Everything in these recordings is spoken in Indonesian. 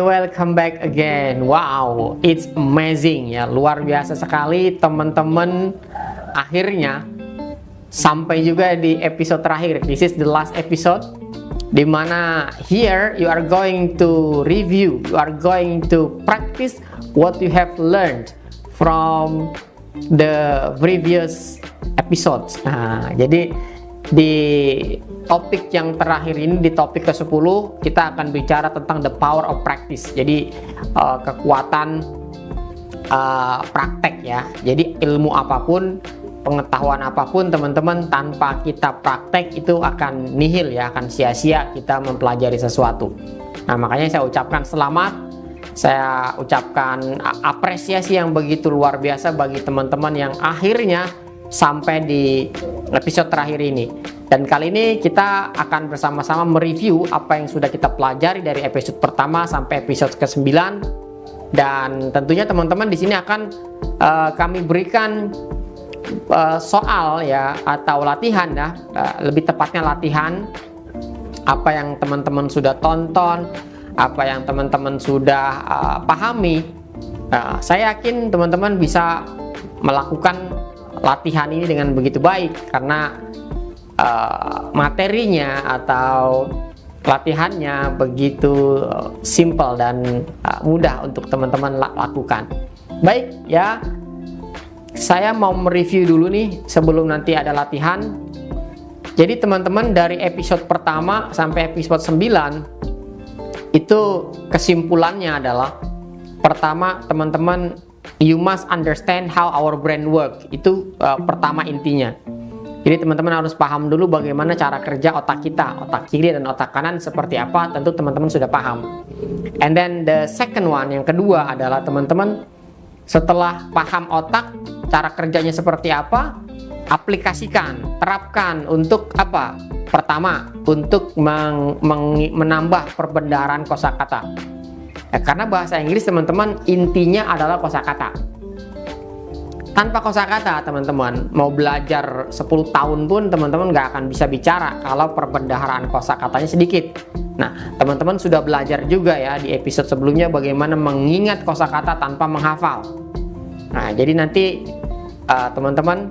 welcome back again. Wow, it's amazing ya, luar biasa sekali teman-teman. Akhirnya sampai juga di episode terakhir. This is the last episode, dimana here you are going to review, you are going to practice what you have learned from the previous episodes. Nah, jadi di topik yang terakhir ini, di topik ke-10, kita akan bicara tentang the power of practice. Jadi kekuatan praktek ya. Jadi ilmu apapun, pengetahuan apapun teman-teman, tanpa kita praktek itu akan nihil ya, akan sia-sia kita mempelajari sesuatu. Nah, makanya saya ucapkan selamat, saya ucapkan apresiasi yang begitu luar biasa bagi teman-teman yang akhirnya sampai di episode terakhir ini. Dan kali ini kita akan bersama-sama mereview apa yang sudah kita pelajari dari episode pertama sampai episode ke-9. Dan tentunya teman-teman di sini akan kami berikan soal ya, atau latihan ya, lebih tepatnya latihan apa yang teman-teman sudah tonton, apa yang teman-teman sudah pahami. Saya yakin teman-teman bisa melakukan latihan ini dengan begitu baik, karena materinya atau latihannya begitu simple dan mudah untuk teman-teman lakukan. Baik ya, saya mau mereview dulu nih sebelum nanti ada latihan. Jadi teman-teman, dari episode pertama sampai episode 9 itu kesimpulannya adalah, pertama teman-teman, you must understand how our brain work. Itu pertama intinya. Jadi teman-teman harus paham dulu bagaimana cara kerja otak kita, otak kiri dan otak kanan seperti apa. Tentu teman-teman sudah paham. And then the second one, yang kedua adalah teman-teman, setelah paham otak, cara kerjanya seperti apa, aplikasikan, terapkan untuk apa? Pertama, untuk menambah perbendaharaan kosakata. Ya, karena bahasa Inggris teman-teman intinya adalah kosakata. Tanpa kosakata teman-teman, mau belajar 10 tahun pun teman-teman nggak akan bisa bicara kalau perbendaharaan kosakatanya sedikit. Nah, teman-teman sudah belajar juga ya di episode sebelumnya bagaimana mengingat kosakata tanpa menghafal. Nah, jadi nanti teman-teman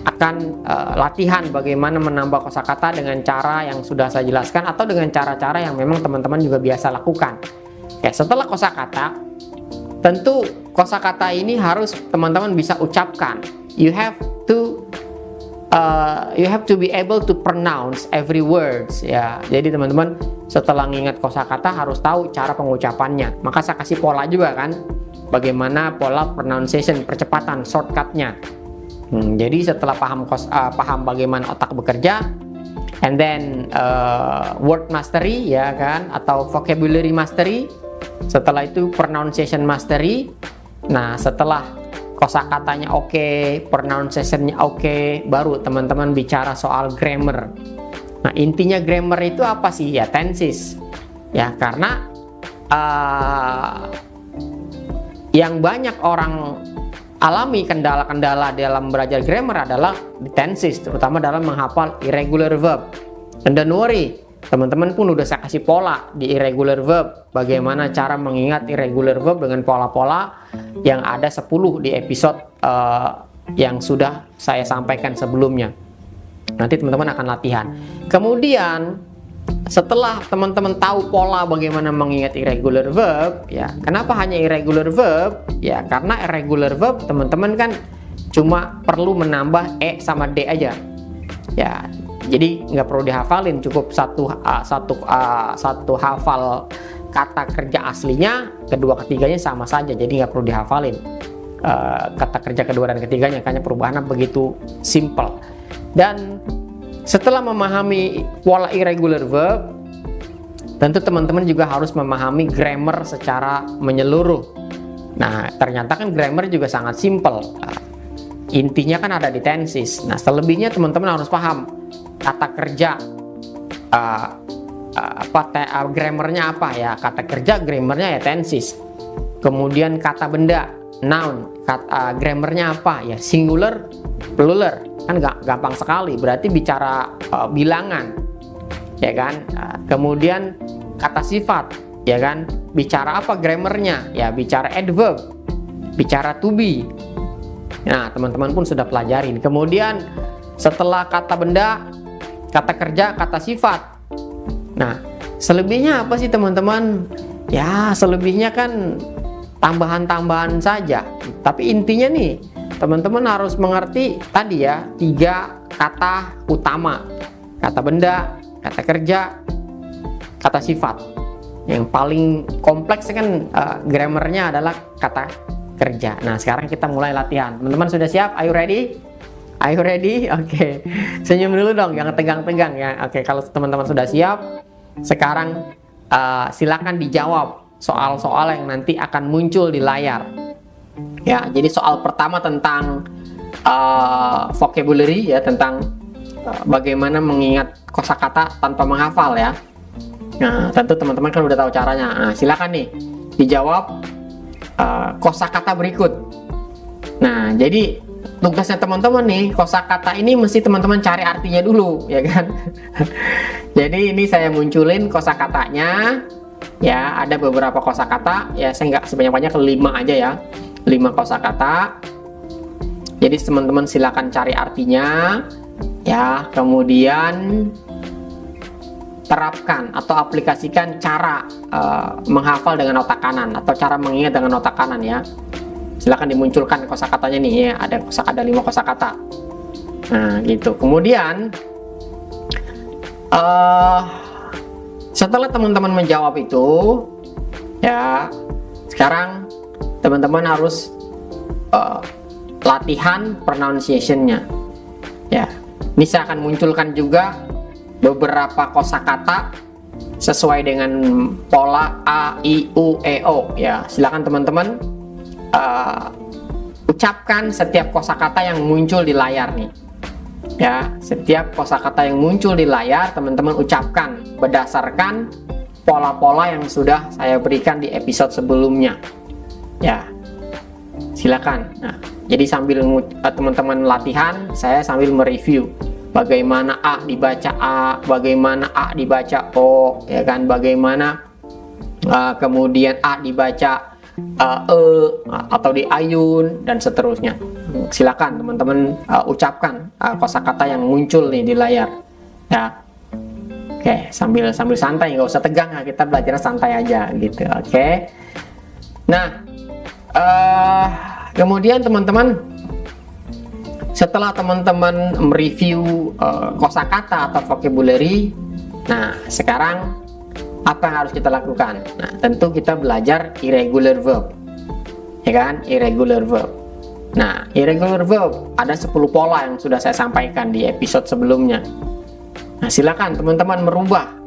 akan latihan bagaimana menambah kosakata dengan cara yang sudah saya jelaskan, atau dengan cara-cara yang memang teman-teman juga biasa lakukan. Ya, setelah kosakata, tentu kosakata ini harus teman-teman bisa ucapkan. You have to be able to pronounce every words ya. Jadi teman-teman setelah mengingat kosakata harus tahu cara pengucapannya. Maka saya kasih pola juga kan, bagaimana pola pronunciation, percepatan, shortcutnya. Jadi setelah paham bagaimana otak bekerja, and then word mastery ya kan, atau vocabulary mastery. Setelah itu pronunciation mastery. Nah, setelah kosakatanya oke, pronunciation-nya oke, baru teman-teman bicara soal grammar. Nah, intinya grammar itu apa sih? Ya, tenses. Ya, karena yang banyak orang alami kendala-kendala dalam belajar grammar adalah di tenses, terutama dalam menghafal irregular verb. And don't worry, teman-teman pun udah saya kasih pola di irregular verb, bagaimana cara mengingat irregular verb dengan pola-pola yang ada 10 di episode yang sudah saya sampaikan sebelumnya. Nanti teman-teman akan latihan. Kemudian setelah teman-teman tahu pola bagaimana mengingat irregular verb ya, kenapa hanya irregular verb? Ya, karena irregular verb teman-teman kan cuma perlu menambah e sama d aja. Ya, jadi nggak perlu dihafalin, cukup satu hafal kata kerja aslinya, kedua ketiganya sama saja, jadi nggak perlu dihafalin kata kerja kedua dan ketiganya, hanya perubahannya begitu simple. Dan setelah memahami pola irregular verb, tentu teman-teman juga harus memahami grammar secara menyeluruh. Nah, ternyata kan grammar juga sangat simple. Intinya kan ada di tenses. Nah, selebihnya teman-teman harus paham kata kerja, grammarnya apa ya? Kata kerja grammarnya ya tenses. Kemudian kata benda, noun, grammarnya apa ya? Singular, plural. Kan gampang sekali. Berarti bicara bilangan, ya kan? Kemudian kata sifat, ya kan? Bicara apa grammarnya? Ya bicara adverb, bicara to be. Nah, teman-teman pun sudah pelajarin. Kemudian setelah kata benda, kata kerja, kata sifat. Nah, selebihnya apa sih teman-teman? Ya, selebihnya kan tambahan-tambahan saja. Tapi intinya nih, teman-teman harus mengerti tadi ya, 3 kata utama. Kata benda, kata kerja, kata sifat. Yang paling kompleks kan grammarnya adalah kata kerja. Nah, sekarang kita mulai latihan. Teman-teman sudah siap? Are you ready? Are you ready? Oke. Senyum dulu dong, jangan tegang-tegang ya. Oke, kalau teman-teman sudah siap, sekarang silakan dijawab soal-soal yang nanti akan muncul di layar. Ya, jadi soal pertama tentang vocabulary ya, tentang bagaimana mengingat kosakata tanpa menghafal ya. Nah, tentu teman-teman kan udah tahu caranya. Nah, silakan nih dijawab kosakata berikut. Nah, jadi tugasnya teman-teman nih, kosakata ini mesti teman-teman cari artinya dulu, ya kan? Jadi ini saya munculin kosakatanya. Ya, ada beberapa kosakata. Ya, saya nggak sebanyak-banyak, 5 aja ya. 5 kosakata. Jadi teman-teman silakan cari artinya. Ya, kemudian terapkan atau aplikasikan cara menghafal dengan otak kanan atau cara mengingat dengan otak kanan ya. Silakan dimunculkan kosakatanya nih ya, ada 5 kosakata. Nah, gitu. Kemudian setelah teman-teman menjawab itu ya, sekarang teman-teman harus latihan pronunciation-nya. Ya. Ini saya akan munculkan juga beberapa kosakata sesuai dengan pola A, I, U, E, O ya. Silakan teman-teman ucapkan setiap kosakata yang muncul di layar nih. Ya, setiap kosakata yang muncul di layar teman-teman ucapkan berdasarkan pola-pola yang sudah saya berikan di episode sebelumnya. Ya. Silakan. Nah, jadi sambil teman-teman latihan, saya sambil mereview bagaimana A dibaca A, bagaimana A dibaca O, ya kan? Bagaimana kemudian A dibaca atau diayun dan seterusnya. Silakan teman-teman ucapkan kosakata yang muncul nih di layar. Ya. Oke, sambil santai, nggak usah tegang ya, kita belajar santai aja gitu. Oke. Nah, kemudian teman-teman, setelah teman-teman mereview kosakata atau vocabulary, nah sekarang apa yang harus kita lakukan? Nah, tentu kita belajar irregular verb, ya kan? Irregular verb. Nah, irregular verb ada 10 pola yang sudah saya sampaikan di episode sebelumnya. Nah, silakan teman-teman merubah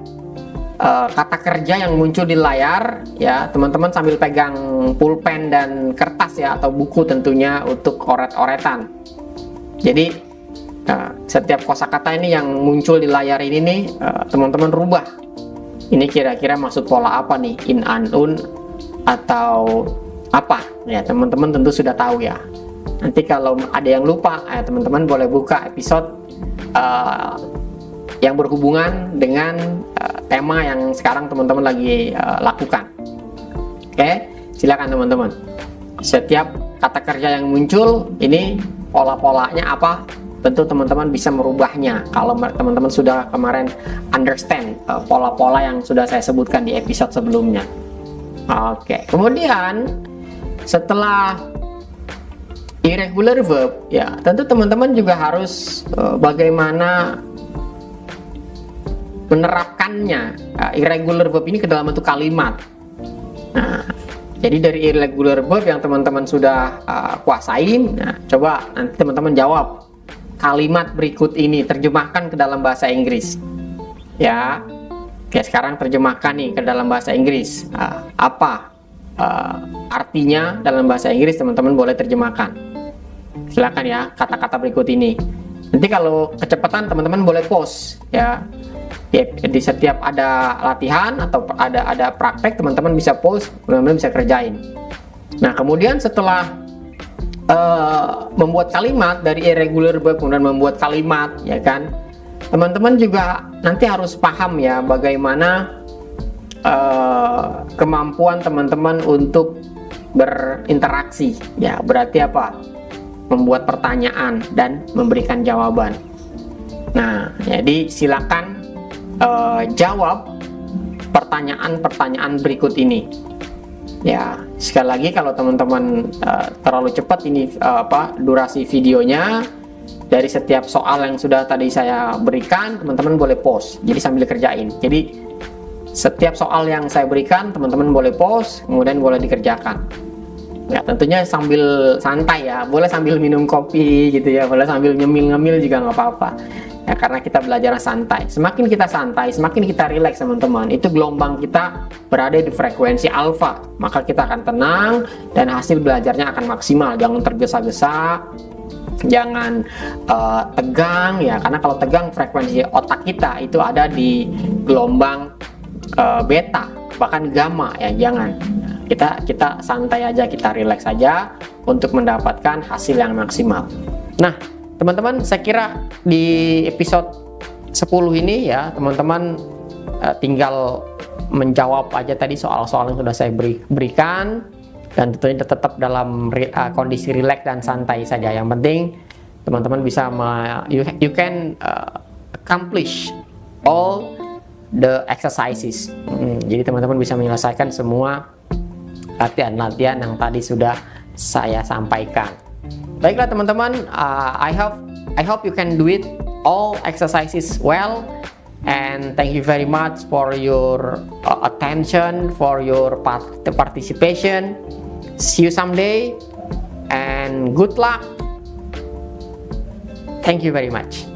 kata kerja yang muncul di layar ya, teman-teman sambil pegang pulpen dan kertas ya, atau buku tentunya untuk oret-oretan. Jadi setiap kosakata ini yang muncul di layar ini nih, teman-teman rubah. Ini kira-kira masuk pola apa nih? In, an, un, atau apa? Ya, teman-teman tentu sudah tahu ya. Nanti kalau ada yang lupa, teman-teman boleh buka episode yang berhubungan dengan tema yang sekarang teman-teman lagi lakukan. Oke, silakan teman-teman. Setiap kata kerja yang muncul ini pola-polanya apa? Tentu teman-teman bisa merubahnya kalau teman-teman sudah kemarin understand pola-pola yang sudah saya sebutkan di episode sebelumnya. Oke, kemudian setelah irregular verb ya, tentu teman-teman juga harus bagaimana menerapkannya irregular verb ini ke dalam bentuk kalimat. Nah, jadi dari irregular verb yang teman-teman sudah kuasain, nah, coba nanti teman-teman jawab kalimat berikut ini, terjemahkan ke dalam bahasa Inggris. Ya, oke, sekarang terjemahkan nih ke dalam bahasa Inggris. Apa artinya dalam bahasa Inggris, teman-teman boleh terjemahkan. Silakan ya, kata-kata berikut ini. Nanti kalau kecepatan teman-teman boleh pause ya. Di setiap ada latihan atau ada praktek, teman-teman bisa pause, teman-teman bisa kerjain. Nah, kemudian setelah membuat kalimat dari irregular verb, kemudian membuat kalimat, ya kan, teman-teman juga nanti harus paham ya bagaimana kemampuan teman-teman untuk berinteraksi. Ya, berarti apa? Membuat pertanyaan dan memberikan jawaban. Nah, jadi silakan jawab pertanyaan-pertanyaan berikut ini. Ya, sekali lagi kalau teman-teman terlalu cepat ini durasi videonya, dari setiap soal yang sudah tadi saya berikan, teman-teman boleh pause. Jadi sambil kerjain. Jadi setiap soal yang saya berikan, teman-teman boleh pause, kemudian boleh dikerjakan. Ya, tentunya sambil santai ya, boleh sambil minum kopi gitu ya, boleh sambil nyemil-ngemil juga nggak apa-apa. Ya, karena kita belajar santai. Semakin kita santai, semakin kita rileks teman-teman. Itu gelombang kita berada di frekuensi alfa. Maka kita akan tenang dan hasil belajarnya akan maksimal. Jangan tergesa-gesa, jangan tegang ya. Karena kalau tegang, frekuensi otak kita itu ada di gelombang beta, bahkan gamma ya. Jangan. Kita santai aja, kita rileks aja untuk mendapatkan hasil yang maksimal. Nah, teman-teman, saya kira di episode 10 ini ya, teman-teman tinggal menjawab aja tadi soal-soal yang sudah saya berikan, dan tentunya tetap dalam kondisi rileks dan santai saja. Yang penting teman-teman bisa you can accomplish all the exercises. Jadi teman-teman bisa menyelesaikan semua latihan-latihan yang tadi sudah saya sampaikan. Baiklah teman-teman, I hope you can do it all exercises well, and thank you very much for your attention, for your participation. See you someday and good luck. Thank you very much.